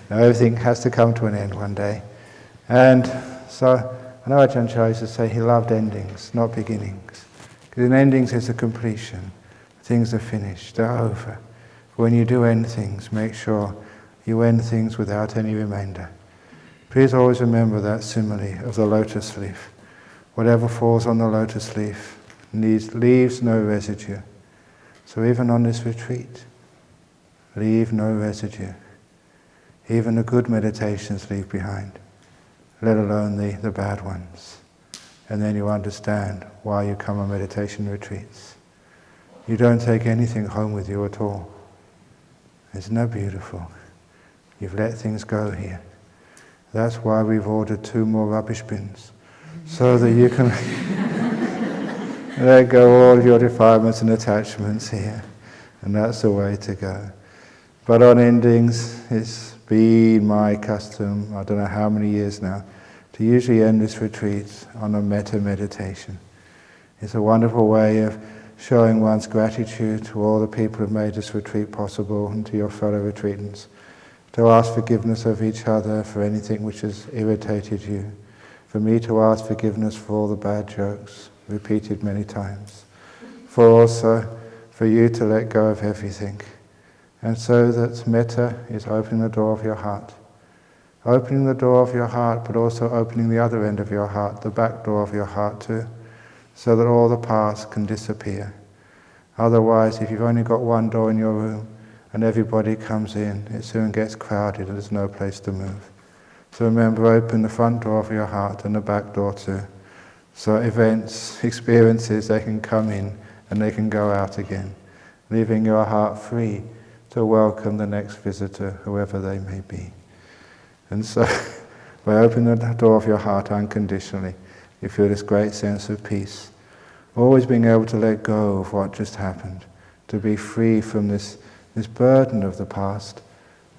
Now, everything has to come to an end one day. And so I know Ajahn Chah used to say he loved endings, not beginnings. Because in endings it's a completion. Things are finished, they're over. When you do end things, make sure you end things without any remainder. Please always remember that simile of the lotus leaf. Whatever falls on the lotus leaf leaves no residue. So even on this retreat, leave no residue. Even the good meditations leave behind, let alone the bad ones. And then you understand why you come on meditation retreats. You don't take anything home with you at all. Isn't that beautiful? You've let things go here. That's why we've ordered 2 more rubbish bins, so that you can let go all your defilements and attachments here. And that's the way to go. But on endings, it's been my custom, I don't know how many years now, to usually end this retreat on a metta meditation. It's a wonderful way of showing one's gratitude to all the people who've made this retreat possible and to your fellow retreatants, to ask forgiveness of each other for anything which has irritated you, for me to ask forgiveness for all the bad jokes, repeated many times, for you to let go of everything. And so that metta is opening the door of your heart. Opening the door of your heart, but also opening the other end of your heart, the back door of your heart too, so that all the past can disappear. Otherwise, if you've only got one door in your room and everybody comes in, it soon gets crowded and there's no place to move. So remember, open the front door of your heart and the back door too. So events, experiences, they can come in and they can go out again, leaving your heart free to welcome the next visitor, whoever they may be. And so, by opening the door of your heart unconditionally, you feel this great sense of peace. Always being able to let go of what just happened, to be free from this burden of the past,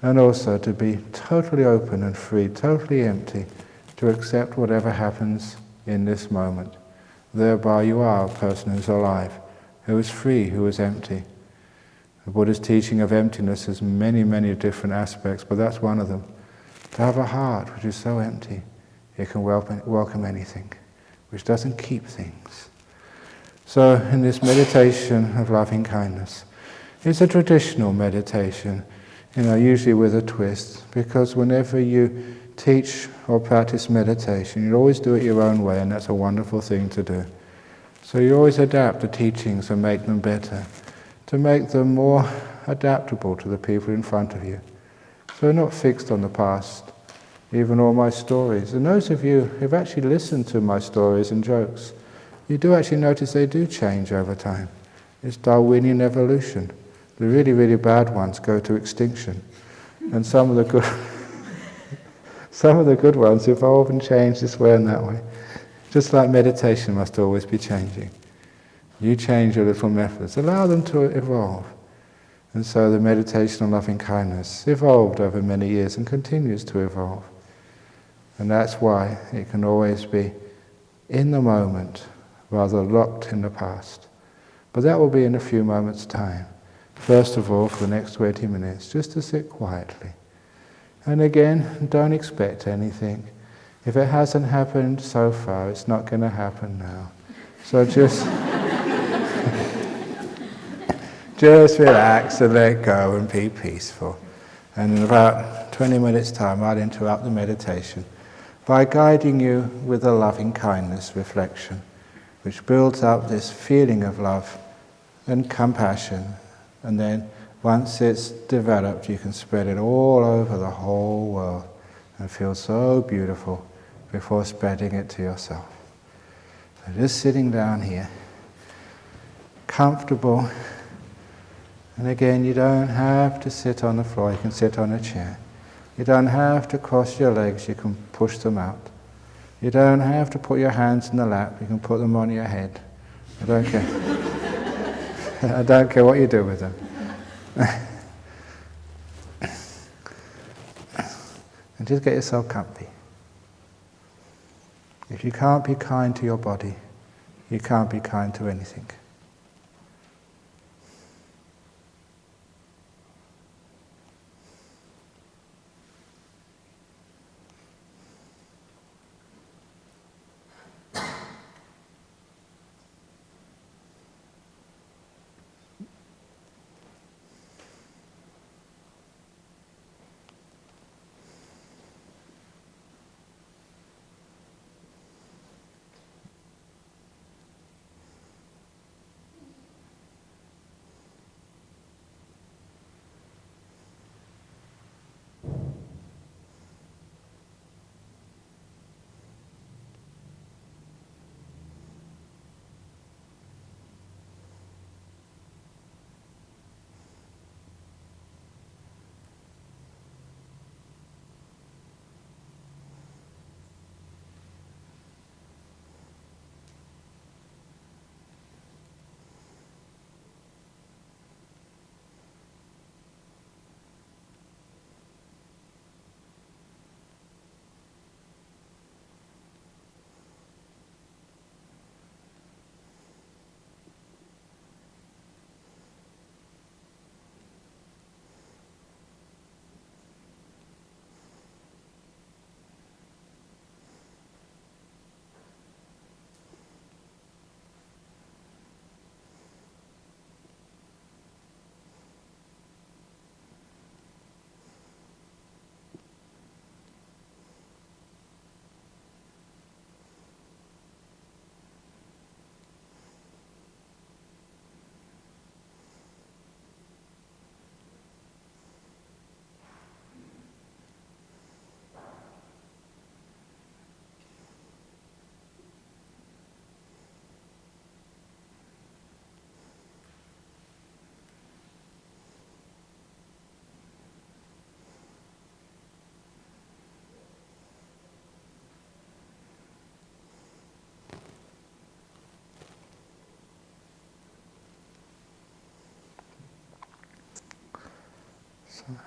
and also to be totally open and free, totally empty, to accept whatever happens in this moment. Thereby you are a person who's alive, who is free, who is empty. The Buddha's teaching of emptiness has many, many different aspects, but that's one of them. To have a heart which is so empty, it can welcome anything, which doesn't keep things. So in this meditation of loving kindness, it's a traditional meditation, usually with a twist, because whenever you teach or practice meditation, you always do it your own way, and that's a wonderful thing to do. So you always adapt the teachings and make them better, to make them more adaptable to the people in front of you. So not fixed on the past, even all my stories. And those of you who've actually listened to my stories and jokes, you do actually notice they do change over time. It's Darwinian evolution. The really, really bad ones go to extinction. And some of the good ones evolve and change this way and that way. Just like meditation must always be changing. You change your little methods, allow them to evolve. And so the meditation on loving kindness evolved over many years and continues to evolve. And that's why it can always be in the moment, rather locked in the past. But that will be in a few moments' time. First of all, for the next 20 minutes, just to sit quietly. And again, don't expect anything. If it hasn't happened so far, it's not going to happen now. So just relax and let go and be peaceful. And in about 20 minutes' time, I'll interrupt the meditation by guiding you with a loving kindness reflection, which builds up this feeling of love and compassion. And then once it's developed, you can spread it all over the whole world and feel so beautiful before spreading it to yourself. So just sitting down here, comfortable. And again, you don't have to sit on the floor, you can sit on a chair. You don't have to cross your legs, you can push them out. You don't have to put your hands in the lap, you can put them on your head. I don't care. I don't care what you do with them. And just get yourself comfy. If you can't be kind to your body, you can't be kind to anything.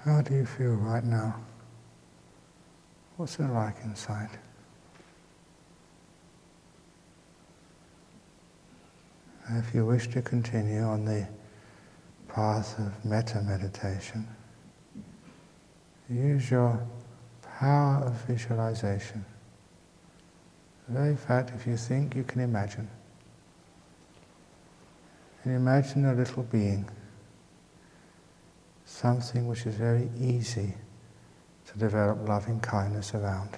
How do you feel right now? What's it like inside? If you wish to continue on the path of metta meditation, use your power of visualization. The very fact, if you think, you can imagine. And imagine a little being, something which is very easy to develop loving kindness around.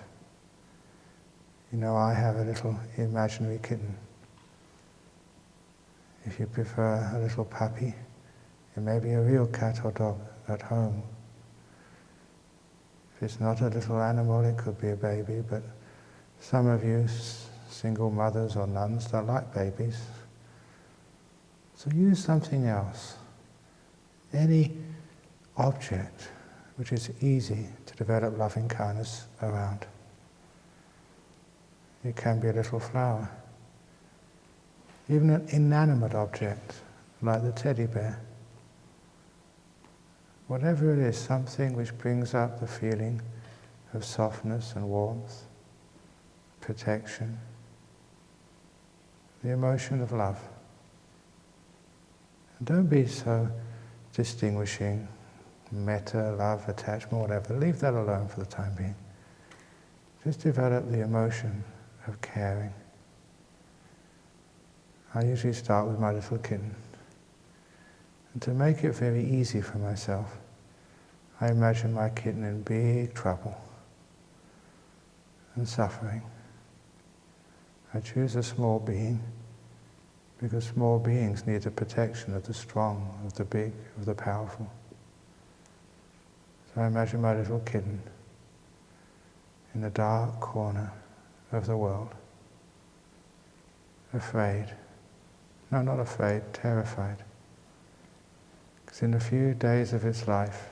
You know, I have a little imaginary kitten. If you prefer a little puppy, it may be a real cat or dog at home. If it's not a little animal, it could be a baby, but some of you single mothers or nuns don't like babies. So use something else. Any object which is easy to develop loving kindness around. It can be a little flower. Even an inanimate object, like the teddy bear. Whatever it is, something which brings up the feeling of softness and warmth, protection, the emotion of love. And don't be so distinguishing metta, love, attachment, whatever. Leave that alone for the time being. Just develop the emotion of caring. I usually start with my little kitten. And to make it very easy for myself, I imagine my kitten in big trouble and suffering. I choose a small being because small beings need the protection of the strong, of the big, of the powerful. So I imagine my little kitten in the dark corner of the world, afraid. No, not afraid, terrified. Because in a few days of its life,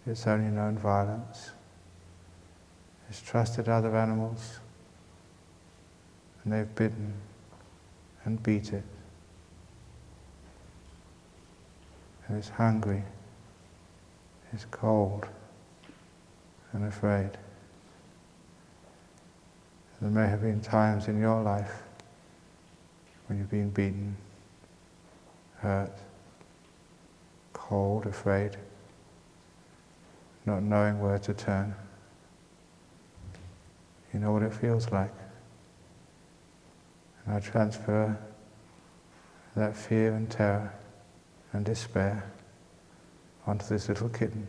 it's only known violence. It's trusted other animals, and they've bitten and beat it. And it's hungry, it's cold and afraid. There may have been times in your life when you've been beaten, hurt, cold, afraid, not knowing where to turn. You know what it feels like. And I transfer that fear and terror and despair onto this little kitten.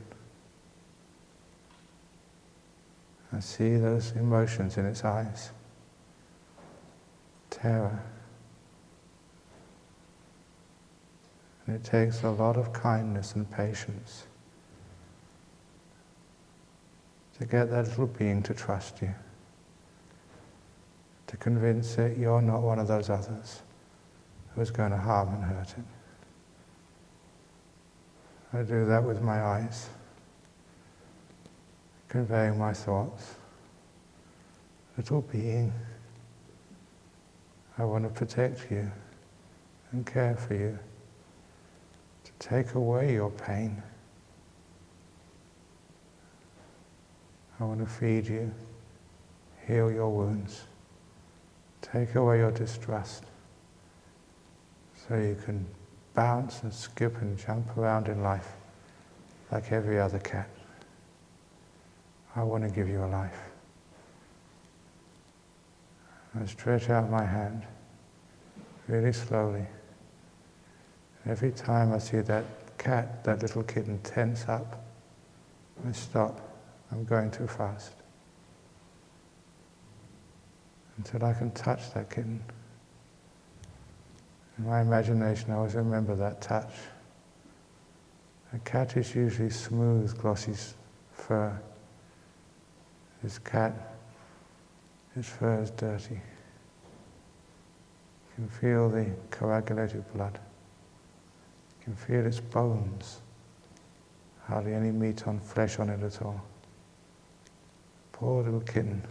I see those emotions in its eyes. Terror. And it takes a lot of kindness and patience to get that little being to trust you, to convince it you're not one of those others who's going to harm and hurt it. I do that with my eyes, conveying my thoughts. Little being, I want to protect you and care for you, to take away your pain. I want to feed you, heal your wounds, take away your distrust, so you can bounce and skip and jump around in life like every other cat. I want to give you a life. I stretch out my hand really slowly. Every time I see that cat, that little kitten, tense up, I stop. I'm going too fast. Until I can touch that kitten. In my imagination, I always remember that touch. A cat is usually smooth, glossy fur. This cat, his fur is dirty. You can feel the coagulated blood. You can feel its bones. Hardly any meat on flesh on it at all. Poor little kitten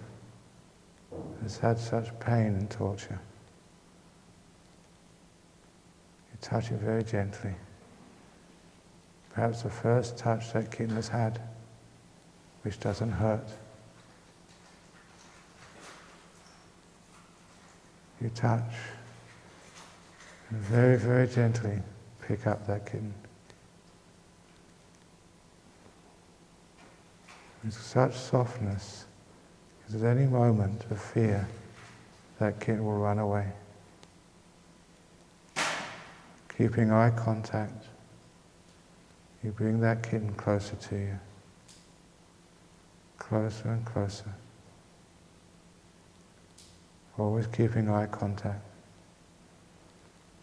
has had such pain and torture. You touch it very gently. Perhaps the first touch that kitten has had, which doesn't hurt. You touch and very, very gently pick up that kitten. With such softness, because at any moment of fear, that kitten will run away. Keeping eye contact, you bring that kitten closer to you. Closer and closer. Always keeping eye contact.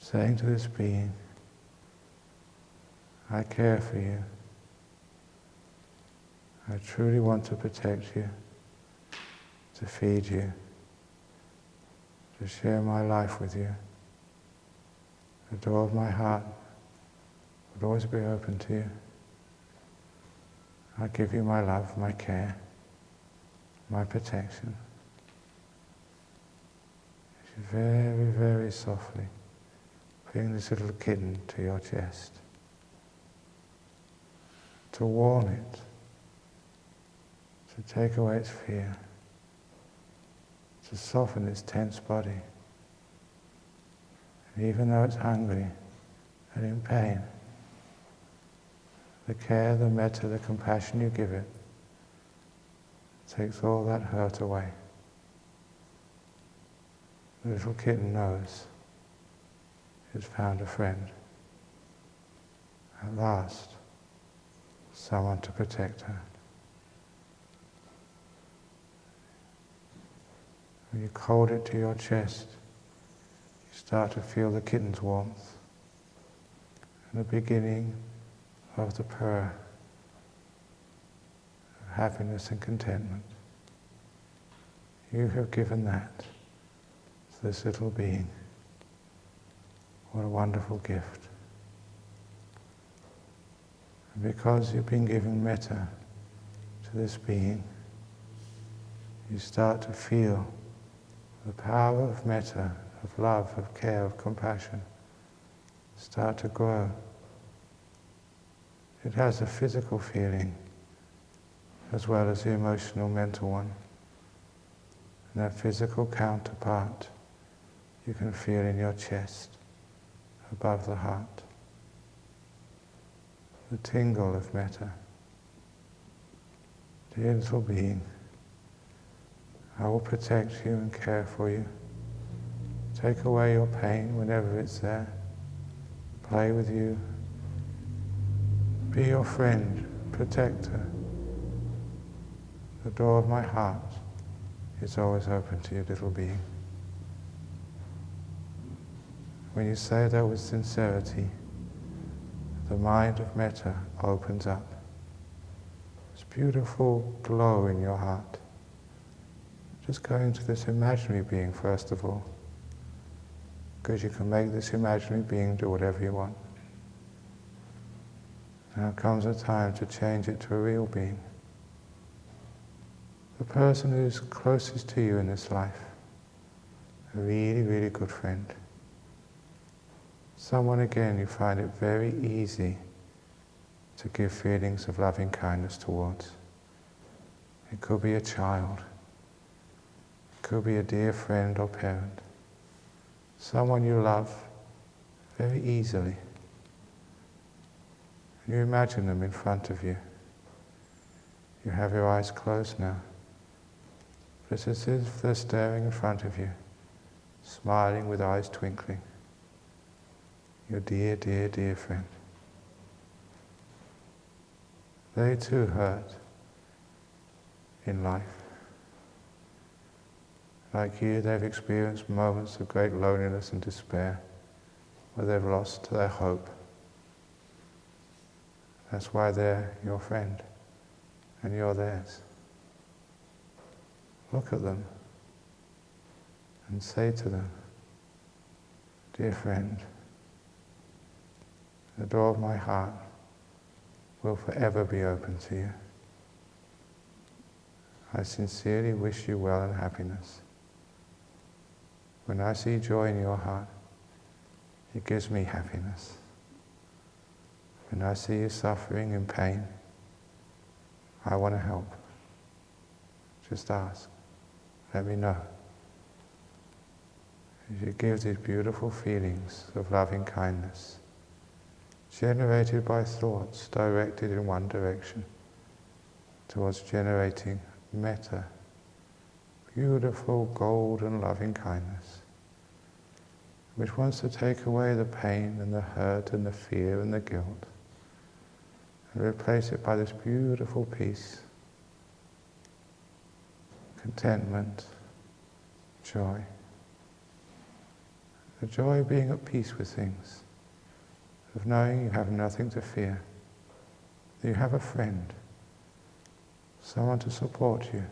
Saying to this being, I care for you. I truly want to protect you, to feed you, to share my life with you. The door of my heart would always be open to you. I give you my love, my care, my protection. Very, very softly bring this little kitten to your chest. To warm it, to take away its fear, to soften its tense body. And even though it's hungry and in pain, the care, the metta, the compassion you give it takes all that hurt away. The little kitten knows it's found a friend. At last, someone to protect her. When you hold it to your chest, you start to feel the kitten's warmth and the beginning of the purr of happiness and contentment. You have given that to this little being. What a wonderful gift. And because you've been given metta to this being, you start to feel the power of metta, of love, of care, of compassion start to grow. It has a physical feeling as well as the emotional, mental one. And that physical counterpart you can feel in your chest, above the heart. The tingle of metta. Dear little being, I will protect you and care for you. Take away your pain whenever it's there. Play with you. Be your friend, protector. The door of my heart is always open to you, little being. When you say that with sincerity, the mind of metta opens up. This beautiful glow in your heart. Just go into this imaginary being first of all, because you can make this imaginary being do whatever you want. Now comes a time to change it to a real being. The person who's closest to you in this life. A really, really good friend. Someone, again, you find it very easy to give feelings of loving kindness towards. It could be a child. It could be a dear friend or parent. Someone you love very easily. You imagine them in front of you. You have your eyes closed now. But it's as if they're staring in front of you, smiling with eyes twinkling. Your dear, dear, dear friend. They too hurt in life. Like you, they've experienced moments of great loneliness and despair, where they've lost their hope. That's why they're your friend, and you're theirs. Look at them, and say to them, dear friend, the door of my heart will forever be open to you. I sincerely wish you well and happiness. When I see joy in your heart, it gives me happiness. When I see you suffering in pain, I want to help. Just ask. Let me know. As you give these beautiful feelings of loving kindness, generated by thoughts directed in one direction, towards generating metta, beautiful golden loving kindness, which wants to take away the pain and the hurt and the fear and the guilt, and replace it by this beautiful peace, contentment, joy. The joy of being at peace with things, of knowing you have nothing to fear, that you have a friend, someone to support you,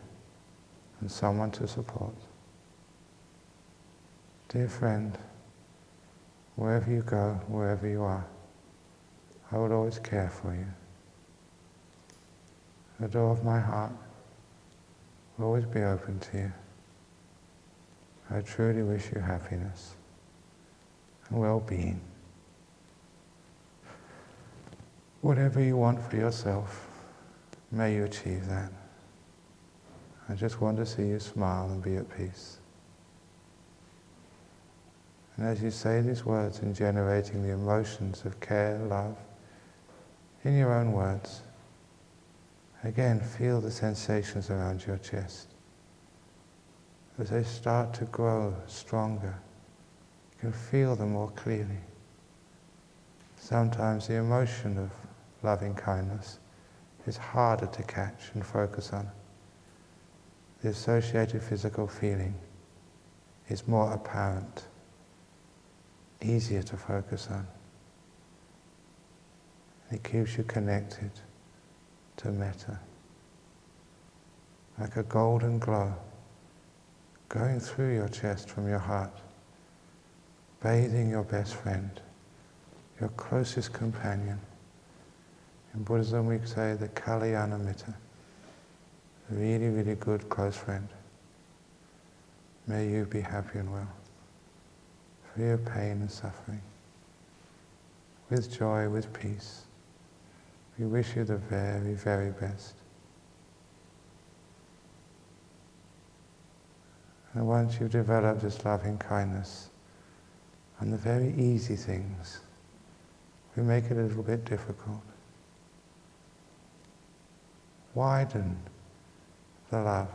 and someone to support. Dear friend, wherever you go, wherever you are, I will always care for you. The door of my heart will always be open to you. I truly wish you happiness and well-being. Whatever you want for yourself, may you achieve that. I just want to see you smile and be at peace. And as you say these words in generating the emotions of care, love, in your own words, again feel the sensations around your chest. As they start to grow stronger, you can feel them more clearly. Sometimes the emotion of loving kindness is harder to catch and focus on. The associated physical feeling is more apparent, easier to focus on. It keeps you connected to metta, like a golden glow going through your chest from your heart, bathing your best friend, your closest companion. In Buddhism we say the Kalyana Mitta, a really, really good close friend. May you be happy and well, free of pain and suffering, with joy, with peace. We wish you the very, very best. And once you've developed this loving kindness, and the very easy things, we make it a little bit difficult. Widen the love.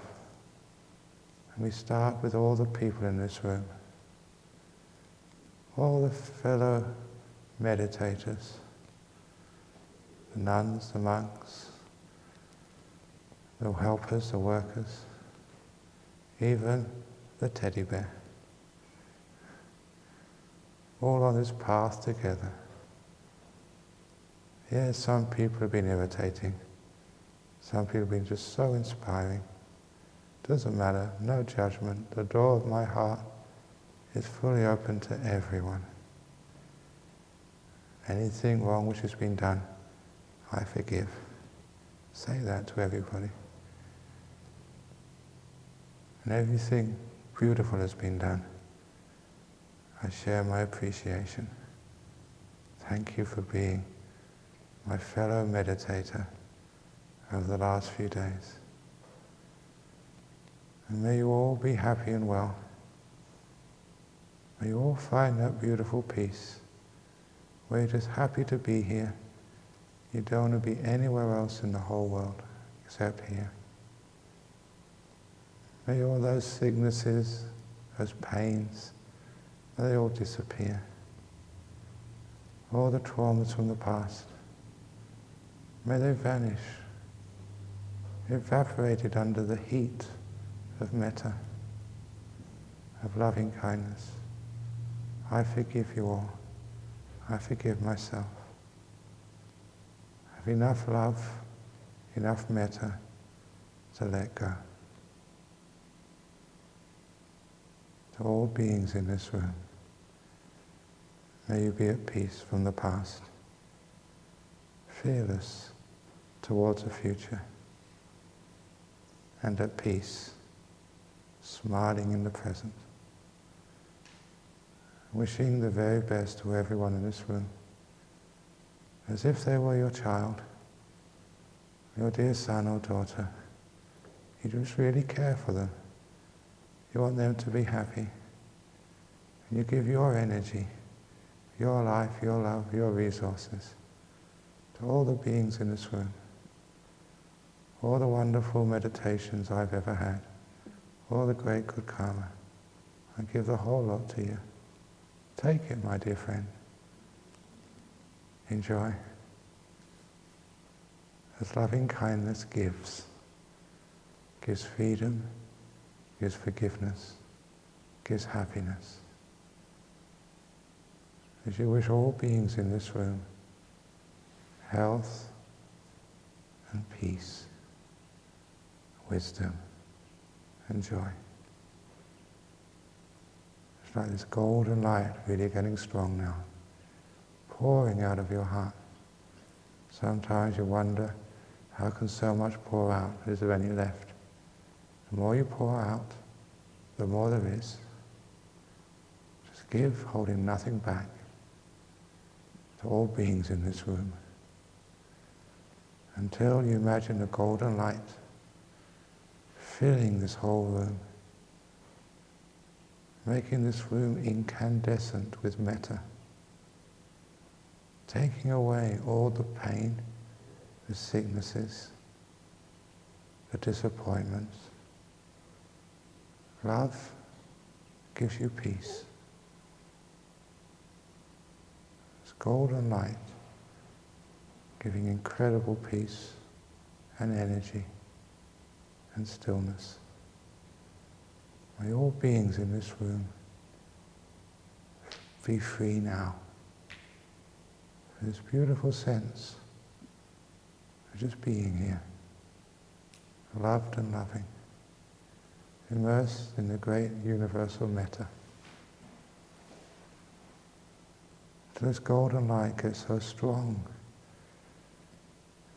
And we start with all the people in this room, all the fellow meditators, the nuns, the monks, the helpers, the workers, even the teddy bear. All on this path together. Yes, some people have been irritating. Some people have been just so inspiring. Doesn't matter, no judgment. The door of my heart is fully open to everyone. Anything wrong which has been done, I forgive. Say that to everybody. And everything beautiful has been done, I share my appreciation. Thank you for being my fellow meditator over the last few days. And may you all be happy and well. May you all find that beautiful peace where you're just happy to be here. You don't want to be anywhere else in the whole world except here. May all those sicknesses, those pains, may they all disappear. All the traumas from the past, may they vanish, evaporated under the heat of metta, of loving kindness. I forgive you all. I forgive myself. I have enough love, enough metta to let go. To all beings in this room, may you be at peace from the past, fearless towards the future, and at peace, smiling in the present. Wishing the very best to everyone in this room. as if they were your child, your dear son or daughter. You just really care for them. You want them to be happy. And you give your energy, your life, your love, your resources to all the beings in this room. All the wonderful meditations I've ever had, all the great good karma. I give the whole lot to you. Take it, my dear friend. Enjoy. As loving kindness gives freedom, gives forgiveness, gives happiness. As you wish all beings in this room health and peace, wisdom and joy. It's like this golden light really getting strong now, pouring out of your heart. Sometimes you wonder, how can so much pour out? Is there any left? The more you pour out, the more there is. Just give, holding nothing back, to all beings in this room, until you imagine the golden light filling this whole room, making this room incandescent with metta, taking away all the pain, the sicknesses, the disappointments. Love gives you peace. This golden light giving incredible peace and energy and stillness. May all beings in this room be free now. This beautiful sense of just being here, loved and loving, immersed in the great universal metta. So this golden light gets so strong,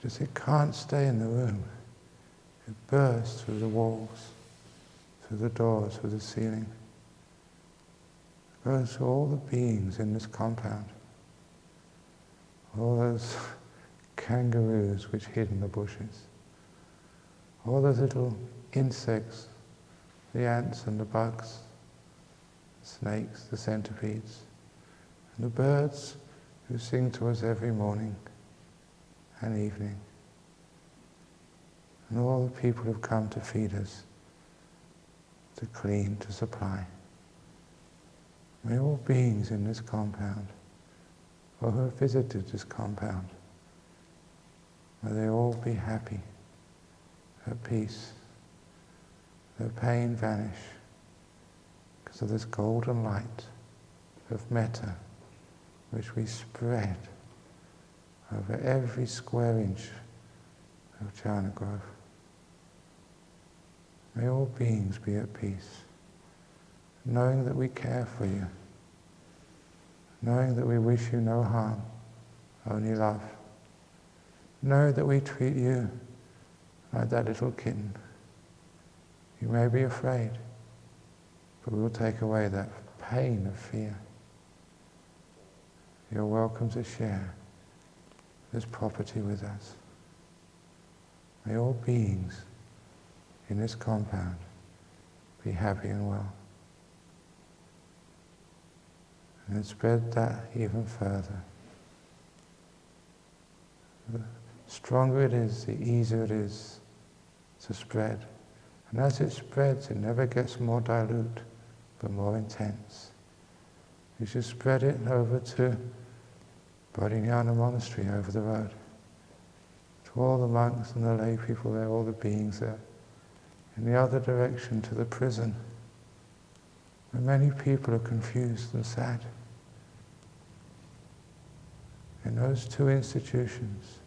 just it can't stay in the room. It bursts through the walls, through the doors, through the ceiling. It goes to all the beings in this compound. All those kangaroos which hid in the bushes. All those little insects, the ants and the bugs, the snakes, the centipedes, and the birds who sing to us every morning and evening. And all the people who've come to feed us, to clean, to supply. May all beings in this compound, or who have visited this compound, may they all be happy, at peace, their pain vanish, because of this golden light of metta, which we spread over every square inch of Jhana Grove. May all beings be at peace, knowing that we care for you, knowing that we wish you no harm, only love. Know that we treat you like that little kitten. You may be afraid, but we will take away that pain of fear. You're welcome to share this property with us. May all beings in this compound be happy and well. And then spread that even further. The stronger it is, the easier it is to spread. And as it spreads, it never gets more dilute, but more intense. You should spread it over to Bodhinyana Monastery over the road, to all the monks and the lay people there, all the beings there. In the other direction, to the prison, where many people are confused and sad. In those two institutions,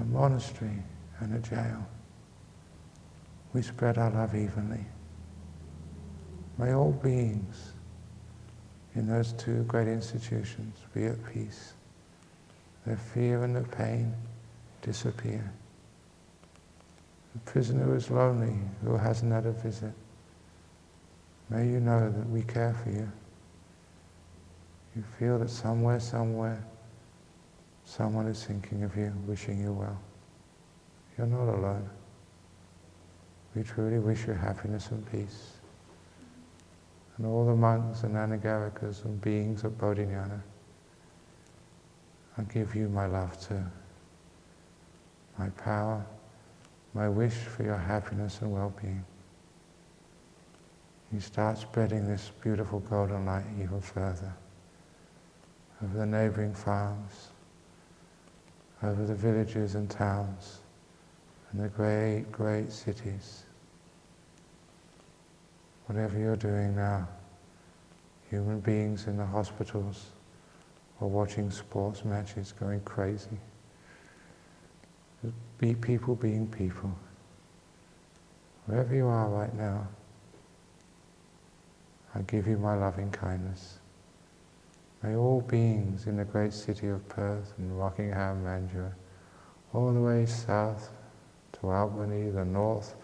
a monastery and a jail, we spread our love evenly. May all beings in those two great institutions be at peace. Their fear and their pain disappear. The prisoner who is lonely, who hasn't had a visit, may you know that we care for you. You feel that somewhere, someone is thinking of you, wishing you well. You're not alone. We truly wish you happiness and peace. And all the monks and anagarikas and beings of Bodhinyana, I give you my love too. My power, my wish for your happiness and well-being. You start spreading this beautiful golden light even further, over the neighboring farms, over the villages and towns, and the great, great cities. Whatever you're doing now, human beings in the hospitals or watching sports matches going crazy. People being people. Wherever you are right now, I give you my loving kindness. May all beings in the great city of Perth and Rockingham, Mandurah, all the way south to Albany, the north,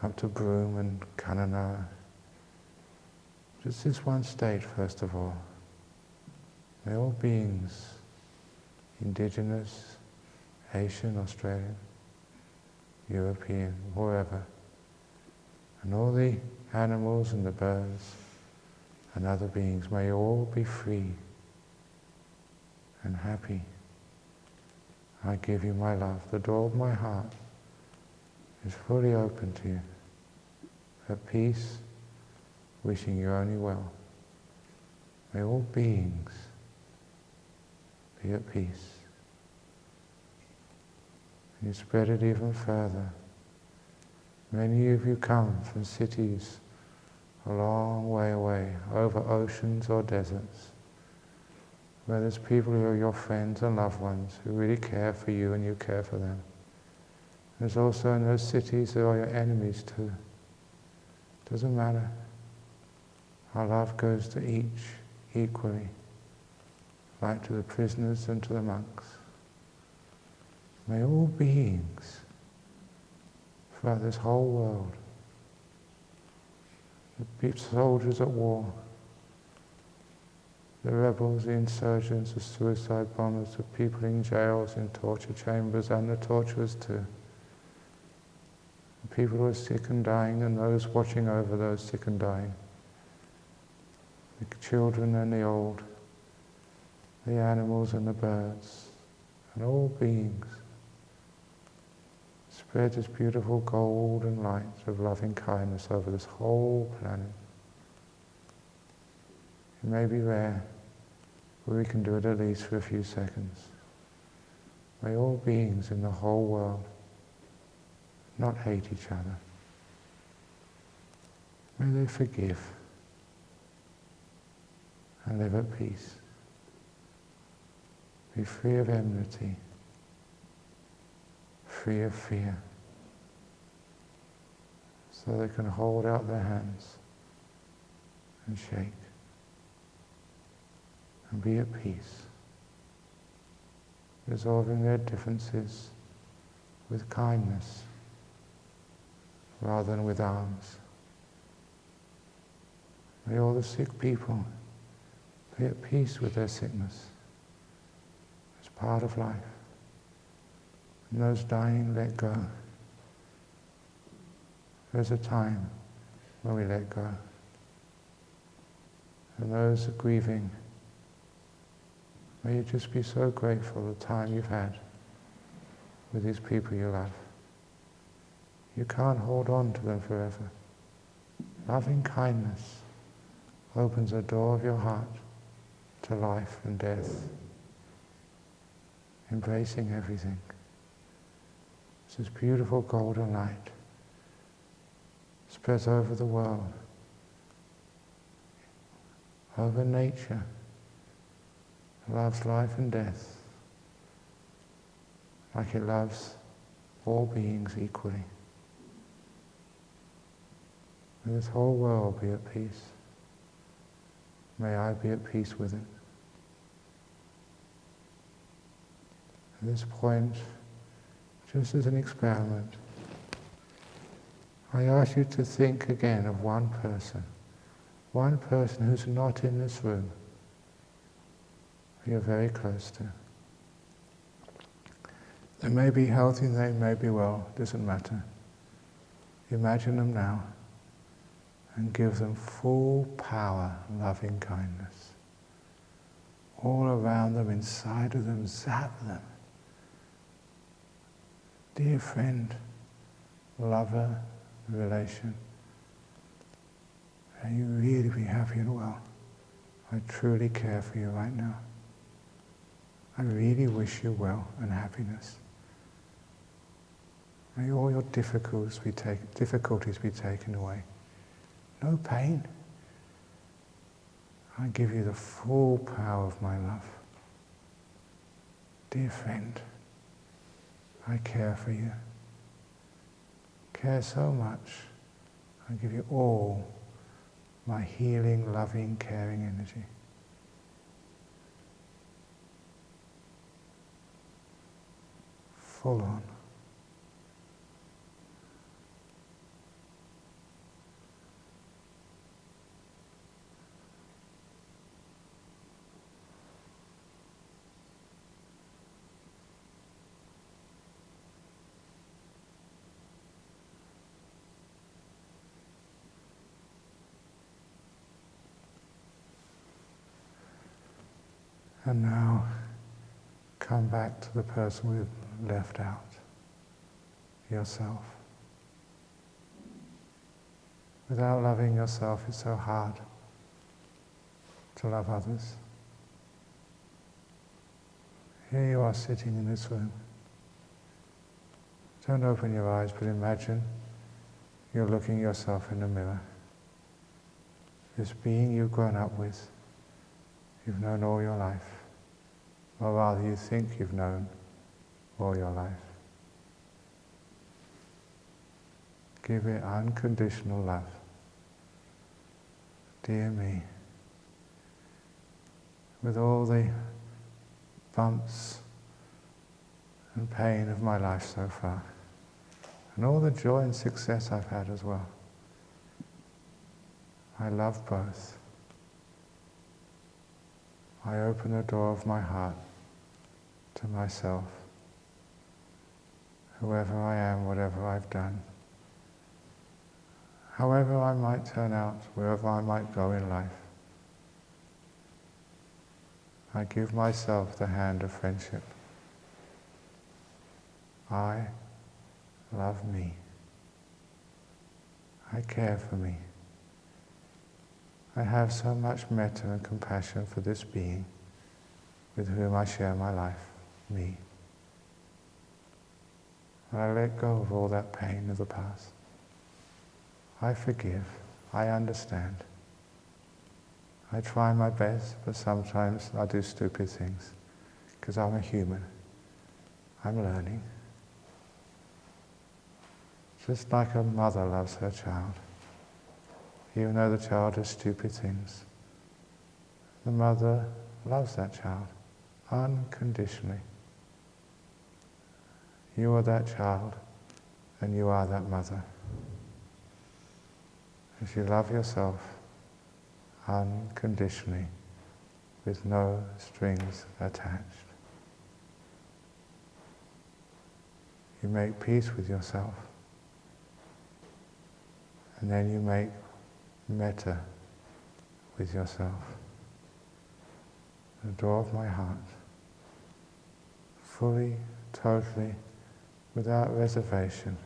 up to Broome and Kununurra. Just this one state, first of all. May all beings, indigenous, Asian, Australian, European, wherever, and all the animals and the birds and other beings, may all be free and happy. I give you my love. The door of my heart is fully open to you. At peace, wishing you only well. May all beings be at peace. And you spread it even further. Many of you come from cities a long way away, over oceans or deserts, where there's people who are your friends and loved ones who really care for you and you care for them. There's also in those cities there are your enemies too. Doesn't matter. Our love goes to each equally, like to the prisoners and to the monks. May all beings throughout this whole world, the soldiers at war, the rebels, the insurgents, the suicide bombers, the people in jails, in torture chambers, and the torturers too. The people who are sick and dying, and those watching over those sick and dying. The children and the old, the animals and the birds, and all beings. Spread this beautiful golden light of loving kindness over this whole planet. It may be rare, but we can do it at least for a few seconds. May all beings in the whole world not hate each other. May they forgive and live at peace. Be free of enmity, free of fear, so they can hold out their hands and shake and be at peace, resolving their differences with kindness rather than with arms. May all the sick people be at peace with their sickness. It's part of life. And those dying, let go. There's a time when we let go. And those grieving, may you just be so grateful for the time you've had with these people you love. You can't hold on to them forever. Loving kindness opens the door of your heart to life and death, embracing everything. It's this beautiful golden light spreads over the world, over nature, loves life and death, like it loves all beings equally. May this whole world be at peace. May I be at peace with it. At this point, just as an experiment, I ask you to think again of one person who's not in this room, who you're very close to. They may be healthy, they may be well, doesn't matter. Imagine them now and give them full power, loving kindness. All around them, inside of them, zap them. Dear friend, lover, relation, may you really be happy and well. I truly care for you right now. I really wish you well and happiness. May all your difficulties be taken away. No pain. I give you the full power of my love. Dear friend, I care for you. Care so much. I give you all my healing, loving, caring energy. Full on. And now, come back to the person we've left out, yourself. Without loving yourself, it's so hard to love others. Here you are sitting in this room. Don't open your eyes, but imagine you're looking yourself in the mirror. This being you've grown up with, you've known all your life. Or rather, you think you've known all your life. Give it unconditional love. Dear me, with all the bumps and pain of my life so far, and all the joy and success I've had as well, I love both. I open the door of my heart to myself, whoever I am, whatever I've done, however I might turn out, wherever I might go in life. I give myself the hand of friendship. I love me. I care for me. I have so much metta and compassion for this being with whom I share my life, me. And I let go of all that pain of the past. I forgive. I understand. I try my best, but sometimes I do stupid things because I'm a human. I'm learning. Just like a mother loves her child. Even though the child does stupid things, the mother loves that child unconditionally. You are that child, and you are that mother. As you love yourself unconditionally, with no strings attached. You make peace with yourself, and then you make metta with yourself. The door of my heart, fully, totally, without reservation,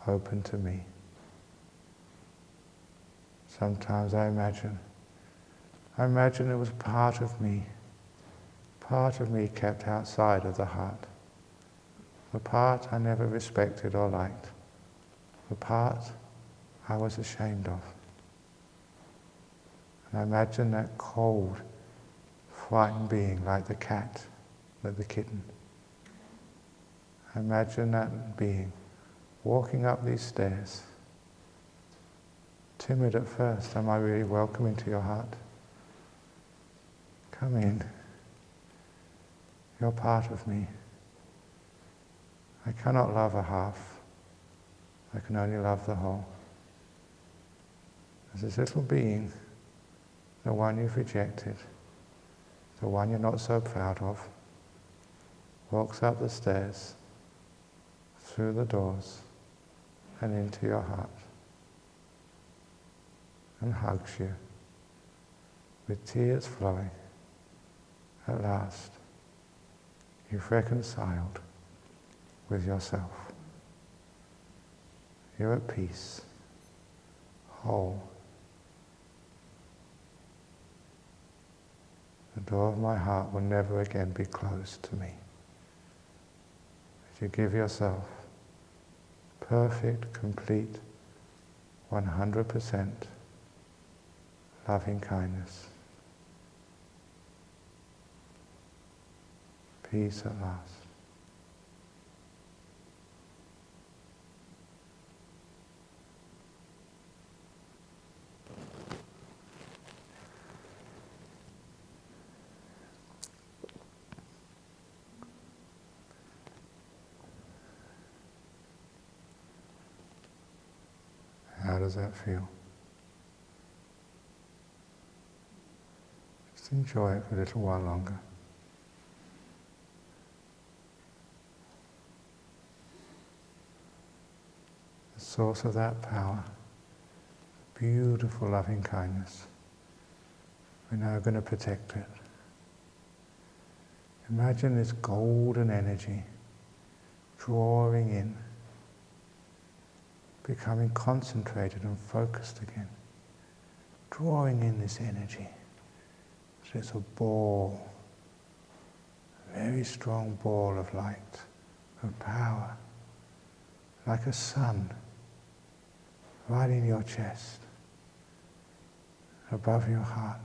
open to me. Sometimes I imagine it was part of me kept outside of the heart. The part I never respected or liked. The part I was ashamed of. And I imagine that cold, frightened being like the cat, like the kitten. I imagine that being walking up these stairs. Timid at first, am I really welcome into your heart? Come in. You're part of me. I cannot love a half. I can only love the whole. There's this little being, the one you've rejected, the one you're not so proud of, walks up the stairs, through the doors, and into your heart, and hugs you, with tears flowing. At last, you've reconciled with yourself. You're at peace, whole. The door of my heart will never again be closed to me. As you give yourself perfect, complete, 100% loving kindness. Peace at last. How does that feel? Just enjoy it for a little while longer. The source of that power, beautiful loving kindness. We're now going to protect it. Imagine this golden energy drawing in, becoming concentrated and focused again, drawing in this energy. So it's a ball, a very strong ball of light, of power, like a sun, right in your chest, above your heart.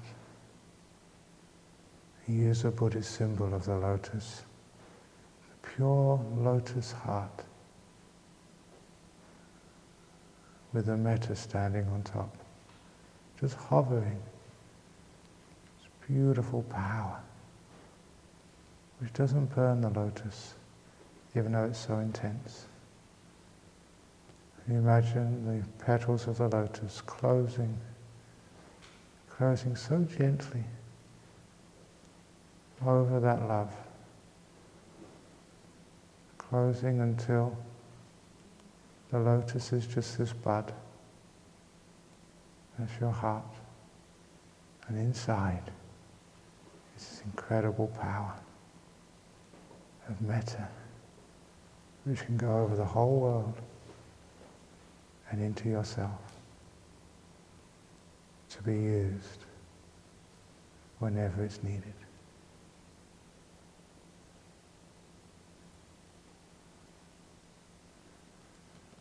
Use the Buddhist symbol of the lotus, the pure lotus heart, with the metta standing on top, just hovering. It's beautiful power, which doesn't burn the lotus, even though it's so intense. You imagine the petals of the lotus closing so gently over that love, closing until the lotus is just this bud. That's your heart. And inside is this incredible power of metta, which can go over the whole world and into yourself, to be used whenever it's needed.